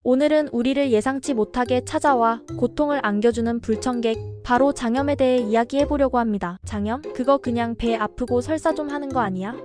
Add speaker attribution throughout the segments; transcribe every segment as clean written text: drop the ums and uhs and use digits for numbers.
Speaker 1: 오늘은 우리를 예상치 못하게 찾아와 고통을 안겨주는 불청객, 바로 장염에 대해 이야기해보려고 합니다. 장염? 그거 그냥 배 아프고 설사 좀 하는 거 아니야?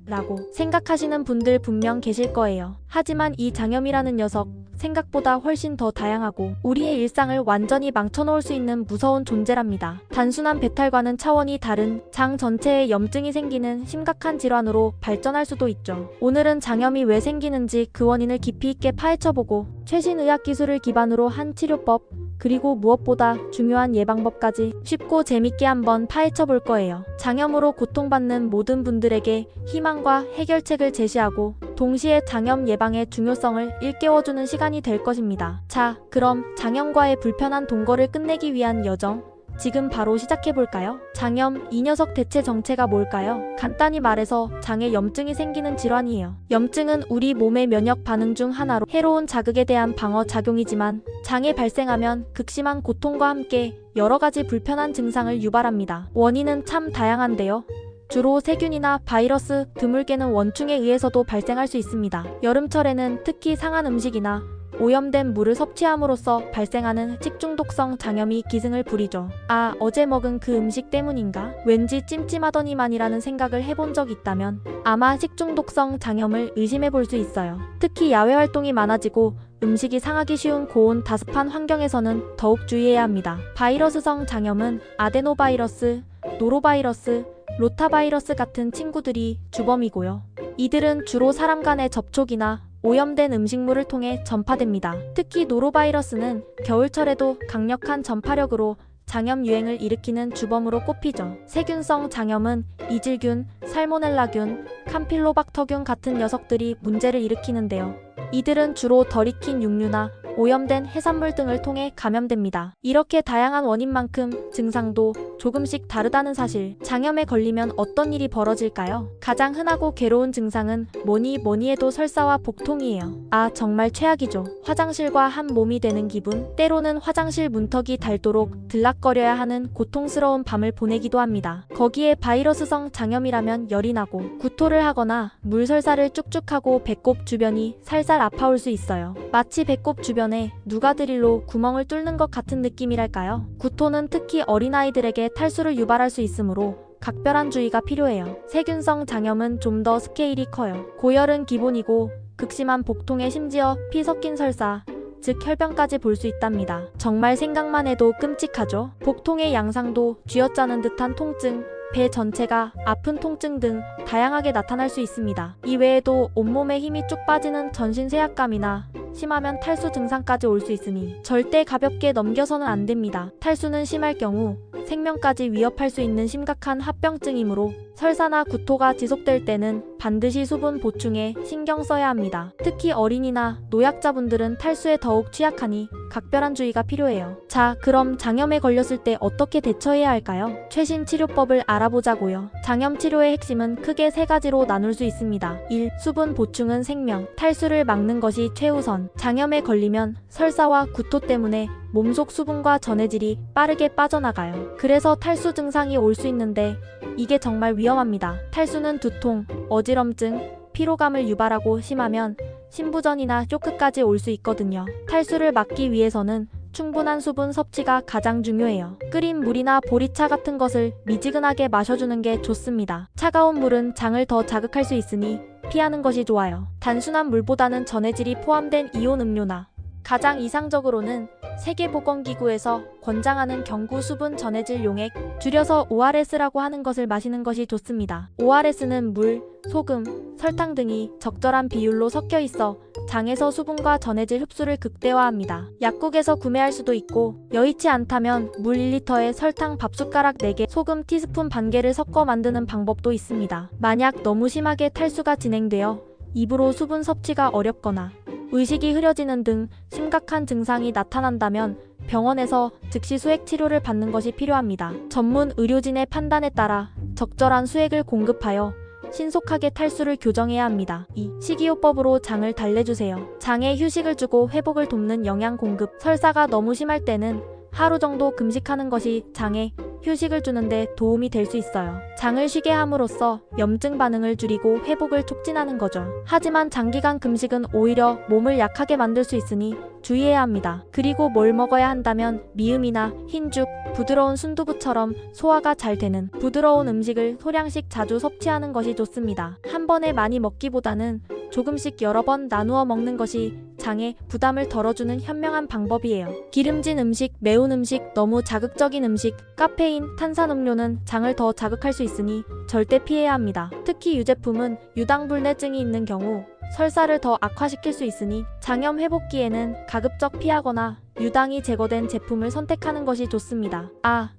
Speaker 1: 라고 생각하시는 분들 분명 계실 거예요. 하지만 이 장염이라는 녀석, 생각보다 훨씬 더 다양하고 우리의 일상을 완전히 망쳐놓을 수 있는 무서운 존재랍니다. 단순한 배탈과는 차원이 다른 장 전체에 염증이 생기는 심각한 질환으로 발전할 수도 있죠. 오늘은 장염이 왜 생기는지 그 원인을 깊이 있게 파헤쳐보고 최신 의학 기술을 기반으로 한 치료법, 그리고 무엇보다 중요한 예방법까지 쉽고 재밌게 한번 파헤쳐 볼 거예요. 장염으로 고통받는 모든 분들에게 희망과 해결책을 제시하고 동시에 장염 예방의 중요성을 일깨워주는 시간이 될 것입니다. 자, 그럼 장염과의 불편한 동거를 끝내기 위한 여정, 지금 바로 시작해볼까요? 장염, 이 녀석 대체 정체가 뭘까요? 간단히 말해서 장에 염증이 생기는 질환이에요. 염증은 우리 몸의 면역 반응 중 하나로 해로운 자극에 대한 방어 작용이지만 장에 발생하면 극심한 고통과 함께 여러 가지 불편한 증상을 유발합니다. 원인은 참 다양한데요. 주로 세균이나 바이러스, 드물게는 원충에 의해서도 발생할 수 있습니다. 여름철에는 특히 상한 음식이나 오염된 물을 섭취함으로써 발생하는 식중독성 장염이 기승을 부리죠. 아, 어제 먹은 그 음식 때문인가? 왠지 찜찜하더니만이라는 생각을 해본 적 있다면 아마 식중독성 장염을 의심해 볼 수 있어요. 특히 야외 활동이 많아지고 음식이 상하기 쉬운 고온 다습한 환경에서는 더욱 주의해야 합니다. 바이러스성 장염은 아데노바이러스, 노로바이러스, 로타바이러스 같은 친구들이 주범이고요. 이들은 주로 사람 간의 접촉이나 오염된 음식물을 통해 전파됩니다. 특히 노로바이러스는 겨울철에도 강력한 전파력으로 장염 유행을 일으키는 주범으로 꼽히죠. 세균성 장염은 이질균, 살모넬라균, 캄필로박터균 같은 녀석들이 문제를 일으키는데요. 이들은 주로 덜 익힌 육류나 오염된 해산물 등을 통해 감염됩니다. 이렇게 다양한 원인만큼 증상도 조금씩 다르다는 사실. 장염에 걸리면 어떤 일이 벌어질까요? 가장 흔하고 괴로운 증상은 뭐니 해도 설사와 복통이에요. 아, 정말 최악이죠. 화장실과 한 몸이 되는 기분, 때로는 화장실 문턱이 닳도록 들락거려야 하는 고통스러운 밤을 보내기도 합니다. 거기에 바이러스성 장염이라면 열이 나고 구토를 하거나 물설사를 쭉쭉 하고 배꼽 주변이 살살 아파올 수 있어요. 마치 배꼽 주변에 누가 드릴로 구멍을 뚫는 것 같은 느낌이랄까요? 구토는 특히 어린아이들에게 탈수를 유발할 수 있으므로 각별한 주의가 필요해요. 세균성 장염은 좀 더 스케일이 커요. 고열은 기본이고 극심한 복통에 심지어 피 섞인 설사, 즉 혈변까지 볼 수 있답니다. 정말 생각만 해도 끔찍하죠? 복통의 양상도 쥐어짜는 듯한 통증, 배 전체가 아픈 통증 등 다양하게 나타날 수 있습니다. 이 외에도 온몸에 힘이 쭉 빠지는 전신 쇠약감이나 심하면 탈수 증상까지 올 수 있으니 절대 가볍게 넘겨서는 안 됩니다. 탈수는 심할 경우 생명까지 위협할 수 있는 심각한 합병증이므로 설사나 구토가 지속될 때는 반드시 수분 보충에 신경 써야 합니다. 특히 어린이나 노약자분들은 탈수에 더욱 취약하니 각별한 주의가 필요해요. 자, 그럼 장염에 걸렸을 때 어떻게 대처해야 할까요? 최신 치료법을 알아보자고요. 장염 치료의 핵심은 크게 세 가지로 나눌 수 있습니다. 1. 수분 보충은 생명. 탈수를 막는 것이 최우선. 장염에 걸리면 설사와 구토 때문에 몸속 수분과 전해질이 빠르게 빠져나가요. 그래서 탈수 증상이 올 수 있는데 이게 정말 위험합니다. 탈수는 두통, 어지럼증, 피로감을 유발하고 심하면 신부전이나 쇼크까지 올 수 있거든요. 탈수를 막기 위해서는 충분한 수분 섭취가 가장 중요해요. 끓인 물이나 보리차 같은 것을 미지근하게 마셔주는 게 좋습니다. 차가운 물은 장을 더 자극할 수 있으니 피하는 것이 좋아요. 단순한 물보다는 전해질이 포함된 이온 음료나 가장 이상적으로는 세계보건기구에서 권장하는 경구 수분 전해질 용액, 줄여서 ORS라고 하는 것을 마시는 것이 좋습니다. ORS는 물, 소금, 설탕 등이 적절한 비율로 섞여 있어 장에서 수분과 전해질 흡수를 극대화합니다. 약국에서 구매할 수도 있고 여의치 않다면 물 1리터에 설탕 밥숟가락 4개, 소금 티스푼 반 개를 섞어 만드는 방법도 있습니다. 만약 너무 심하게 탈수가 진행되어 입으로 수분 섭취가 어렵거나 의식이 흐려지는 등 심각한 증상이 나타난다면 병원에서 즉시 수액 치료를 받는 것이 필요합니다. 전문 의료진의 판단에 따라 적절한 수액을 공급하여 신속하게 탈수를 교정해야 합니다. 2. 식이요법으로 장을 달래주세요. 장에 휴식을 주고 회복을 돕는 영양 공급. 설사가 너무 심할 때는 하루 정도 금식하는 것이 장에 휴식을 주는데 도움이 될 수 있어요. 장을 쉬게 함으로써 염증 반응을 줄이고 회복을 촉진하는 거죠. 하지만 장기간 금식은 오히려 몸을 약하게 만들 수 있으니 주의해야 합니다. 그리고 뭘 먹어야 한다면 미음이나 흰죽, 부드러운 순두부처럼 소화가 잘 되는 부드러운 음식을 소량씩 자주 섭취하는 것이 좋습니다. 한 번에 많이 먹기보다는 조금씩 여러 번 나누어 먹는 것이 장에 부담을 덜어주는 현명한 방법이에요. 기름진 음식, 매운 음식, 너무 자극적인 음식, 카페인, 탄산음료는 장을 더 자극할 수 있으니 절대 피해야 합니다. 특히 유제품은 유당불내증이 있는 경우 설사를 더 악화시킬 수 있으니 장염 회복기에는 가급적 피하거나 유당이 제거된 제품을 선택하는 것이 좋습니다.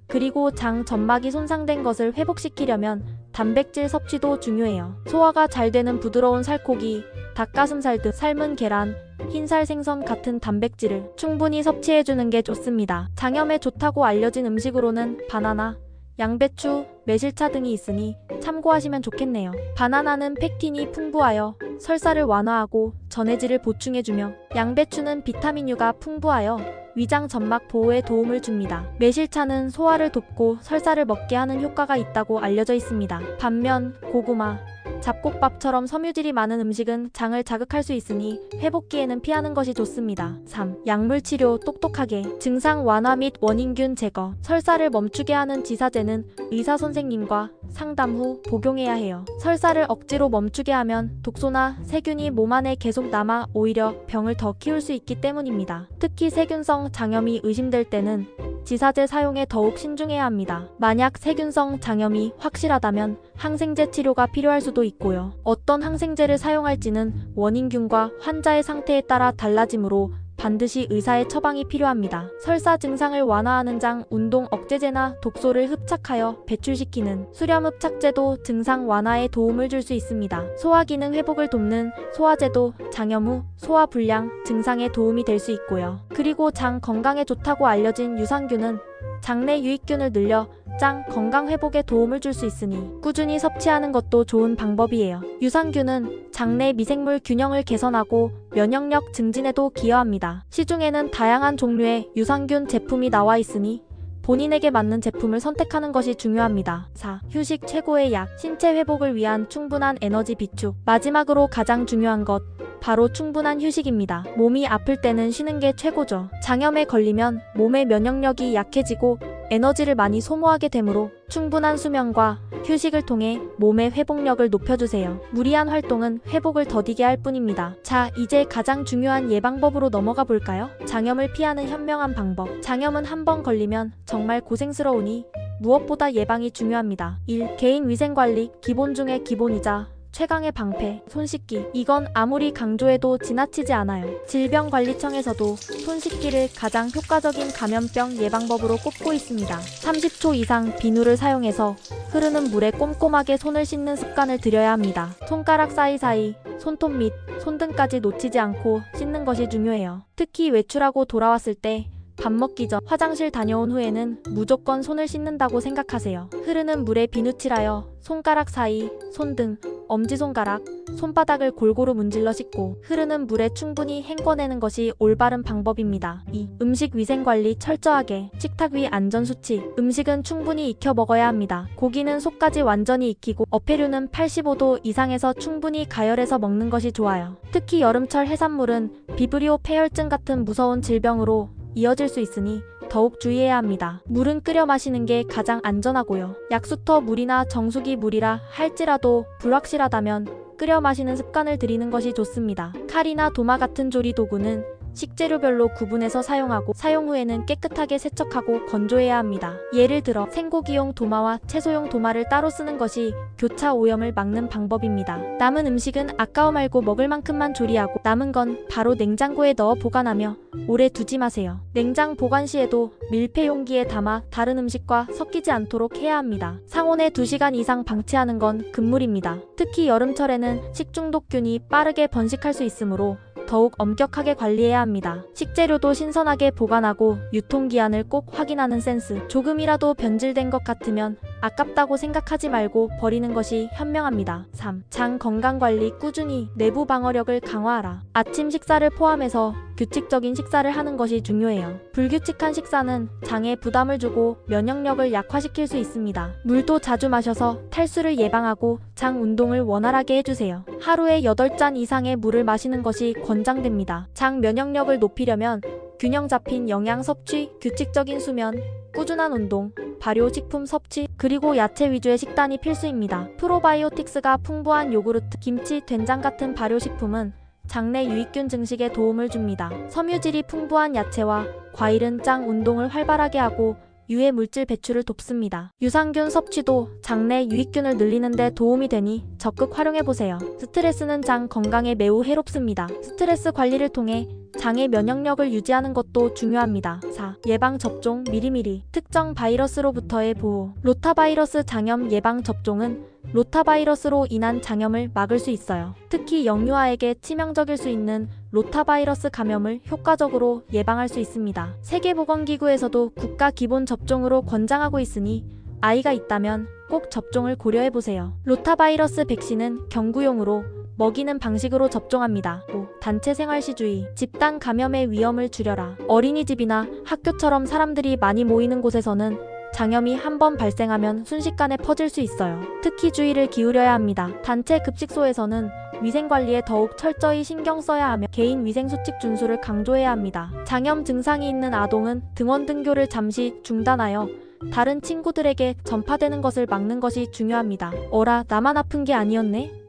Speaker 1: 그리고 장 점막이 손상된 것을 회복시키려면 단백질 섭취도 중요해요. 소화가 잘 되는 부드러운 살코기, 닭가슴살 등 삶은 계란, 흰살 생선 같은 단백질을 충분히 섭취해주는 게 좋습니다. 장염에 좋다고 알려진 음식으로는 바나나, 양배추, 매실차 등이 있으니 참고하시면 좋겠네요. 바나나는 펙틴이 풍부하여 설사를 완화하고 전해질을 보충해주며 양배추는 비타민 U가 풍부하여 위장 점막 보호에 도움을 줍니다. 매실차는 소화를 돕고 설사를 먹게 하는 효과가 있다고 알려져 있습니다. 반면 고구마, 잡곡밥처럼 섬유질이 많은 음식은 장을 자극할 수 있으니 회복기에는 피하는 것이 좋습니다. 3. 약물치료 똑똑하게 증상 완화 및 원인균 제거. 설사를 멈추게 하는 지사제는 의사 선생님과 상담 후 복용해야 해요. 설사를 억지로 멈추게 하면 독소나 세균이 몸 안에 계속 남아 오히려 병을 더 키울 수 있기 때문입니다. 특히 세균성 장염이 의심될 때는 지사제 사용에 더욱 신중해야 합니다. 만약 세균성 장염이 확실하다면 항생제 치료가 필요할 수도 있고요. 어떤 항생제를 사용할지는 원인균과 환자의 상태에 따라 달라지므로 반드시 의사의 처방이 필요합니다. 설사 증상을 완화하는 장, 운동 억제제나 독소를 흡착하여 배출시키는 수렴 흡착제도 증상 완화에 도움을 줄 수 있습니다. 소화기능 회복을 돕는 소화제도 장염 후 소화불량 증상에 도움이 될 수 있고요. 그리고 장 건강에 좋다고 알려진 유산균은 장내 유익균을 늘려 장 건강 회복에 도움을 줄 수 있으니 꾸준히 섭취하는 것도 좋은 방법이에요. 유산균은 장내 미생물 균형을 개선하고 면역력 증진에도 기여합니다. 시중에는 다양한 종류의 유산균 제품이 나와 있으니 본인에게 맞는 제품을 선택하는 것이 중요합니다. 4. 휴식 최고의 약. 신체 회복을 위한 충분한 에너지 비축. 마지막으로 가장 중요한 것, 바로 충분한 휴식입니다. 몸이 아플 때는 쉬는 게 최고죠. 장염에 걸리면 몸의 면역력이 약해지고 에너지를 많이 소모하게 되므로 충분한 수면과 휴식을 통해 몸의 회복력을 높여주세요. 무리한 활동은 회복을 더디게 할 뿐입니다. 자, 이제 가장 중요한 예방법으로 넘어가 볼까요? 장염을 피하는 현명한 방법. 장염은 한 번 걸리면 정말 고생스러우니 무엇보다 예방이 중요합니다. 1. 개인위생관리. 기본 중의 기본이자 최강의 방패, 손 씻기. 이건 아무리 강조해도 지나치지 않아요. 질병관리청에서도 손 씻기를 가장 효과적인 감염병 예방법으로 꼽고 있습니다. 30초 이상 비누를 사용해서 흐르는 물에 꼼꼼하게 손을 씻는 습관을 들여야 합니다. 손가락 사이사이, 손톱 및 손등까지 놓치지 않고 씻는 것이 중요해요. 특히 외출하고 돌아왔을 때 밥 먹기 전, 화장실 다녀온 후에는 무조건 손을 씻는다고 생각하세요. 흐르는 물에 비누칠하여 손가락 사이, 손등, 엄지손가락, 손바닥을 골고루 문질러 씻고 흐르는 물에 충분히 헹궈내는 것이 올바른 방법입니다. 2. 음식 위생관리 철저하게. 식탁 위 안전수칙. 음식은 충분히 익혀 먹어야 합니다. 고기는 속까지 완전히 익히고 어패류는 85도 이상에서 충분히 가열해서 먹는 것이 좋아요. 특히 여름철 해산물은 비브리오 폐혈증 같은 무서운 질병으로 이어질 수 있으니 더욱 주의해야 합니다. 물은 끓여 마시는 게 가장 안전하고요. 약수터 물이나 정수기 물이라 할지라도 불확실하다면 끓여 마시는 습관을 들이는 것이 좋습니다. 칼이나 도마 같은 조리 도구는 식재료별로 구분해서 사용하고 사용 후에는 깨끗하게 세척하고 건조해야 합니다. 예를 들어 생고기용 도마와 채소용 도마를 따로 쓰는 것이 교차 오염을 막는 방법입니다. 남은 음식은 아까워 말고 먹을 만큼만 조리하고 남은 건 바로 냉장고에 넣어 보관하며 오래 두지 마세요. 냉장 보관 시에도 밀폐 용기에 담아 다른 음식과 섞이지 않도록 해야 합니다. 상온에 2시간 이상 방치하는 건 금물입니다. 특히 여름철에는 식중독균이 빠르게 번식할 수 있으므로 더욱 엄격하게 관리해야 합니다. 식재료도 신선하게 보관하고 유통기한을 꼭 확인하는 센스. 조금이라도 변질된 것 같으면 아깝다고 생각하지 말고 버리는 것이 현명합니다. 3. 장 건강관리 꾸준히 내부 방어력을 강화하라. 아침 식사를 포함해서 규칙적인 식사를 하는 것이 중요해요. 불규칙한 식사는 장에 부담을 주고 면역력을 약화시킬 수 있습니다. 물도 자주 마셔서 탈수를 예방하고 장 운동을 원활하게 해주세요. 하루에 8잔 이상의 물을 마시는 것이 권장됩니다. 장 면역력을 높이려면 균형 잡힌 영양 섭취, 규칙적인 수면, 꾸준한 운동, 발효식품 섭취, 그리고 야채 위주의 식단이 필수입니다. 프로바이오틱스가 풍부한 요구르트, 김치, 된장 같은 발효식품은 장내 유익균 증식에 도움을 줍니다. 섬유질이 풍부한 야채와 과일은 장 운동을 활발하게 하고 유해 물질 배출을 돕습니다. 유산균 섭취도 장내 유익균을 늘리는 데 도움이 되니 적극 활용해보세요. 스트레스는 장 건강에 매우 해롭습니다. 스트레스 관리를 통해 장의 면역력을 유지하는 것도 중요합니다. 4. 예방접종 미리미리 특정 바이러스로부터의 보호. 로타바이러스 장염 예방접종은 로타바이러스로 인한 장염을 막을 수 있어요. 특히 영유아에게 치명적일 수 있는 로타바이러스 감염을 효과적으로 예방할 수 있습니다. 세계보건기구에서도 국가 기본 접종으로 권장하고 있으니 아이가 있다면 꼭 접종을 고려해보세요. 로타바이러스 백신은 경구용으로 먹이는 방식으로 접종합니다. 5. 단체 생활 시주의. 집단 감염의 위험을 줄여라. 어린이집이나 학교처럼 사람들이 많이 모이는 곳에서는 장염이 한번 발생하면 순식간에 퍼질 수 있어요. 특히 주의를 기울여야 합니다. 단체 급식소에서는 위생관리에 더욱 철저히 신경 써야 하며 개인 위생수칙 준수를 강조해야 합니다. 장염 증상이 있는 아동은 등원 등교를 잠시 중단하여 다른 친구들에게 전파되는 것을 막는 것이 중요합니다. 어라, 나만 아픈 게 아니었네?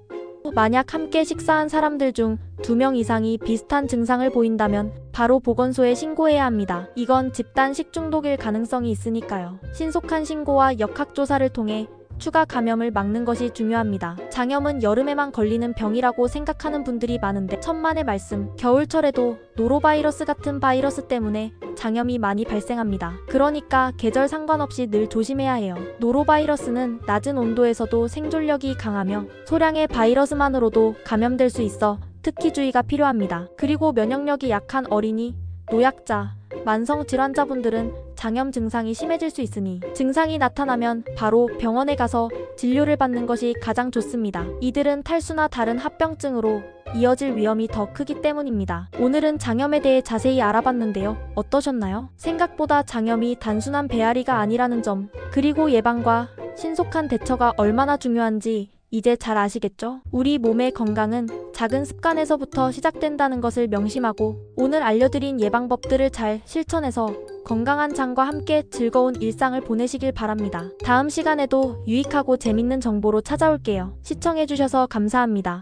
Speaker 1: 만약 함께 식사한 사람들 중 2명 이상이 비슷한 증상을 보인다면 바로 보건소에 신고해야 합니다. 이건 집단 식중독일 가능성이 있으니까요. 신속한 신고와 역학조사를 통해 추가 감염을 막는 것이 중요합니다. 장염은 여름에만 걸리는 병이라고 생각하는 분들이 많은데 천만의 말씀, 겨울철에도 노로바이러스 같은 바이러스 때문에 장염이 많이 발생합니다. 그러니까 계절 상관없이 늘 조심해야 해요. 노로바이러스는 낮은 온도에서도 생존력이 강하며 소량의 바이러스만으로도 감염될 수 있어 특히 주의가 필요합니다. 그리고 면역력이 약한 어린이, 노약자, 만성 질환자분들은 장염 증상이 심해질 수 있으니 증상이 나타나면 바로 병원에 가서 진료를 받는 것이 가장 좋습니다. 이들은 탈수나 다른 합병증으로 이어질 위험이 더 크기 때문입니다. 오늘은 장염에 대해 자세히 알아봤는데요. 어떠셨나요? 생각보다 장염이 단순한 배앓이가 아니라는 점, 그리고 예방과 신속한 대처가 얼마나 중요한지 이제 잘 아시겠죠? 우리 몸의 건강은 작은 습관에서부터 시작된다는 것을 명심하고 오늘 알려드린 예방법들을 잘 실천해서 건강한 장과 함께 즐거운 일상을 보내시길 바랍니다. 다음 시간에도 유익하고 재밌는 정보로 찾아올게요. 시청해주셔서 감사합니다.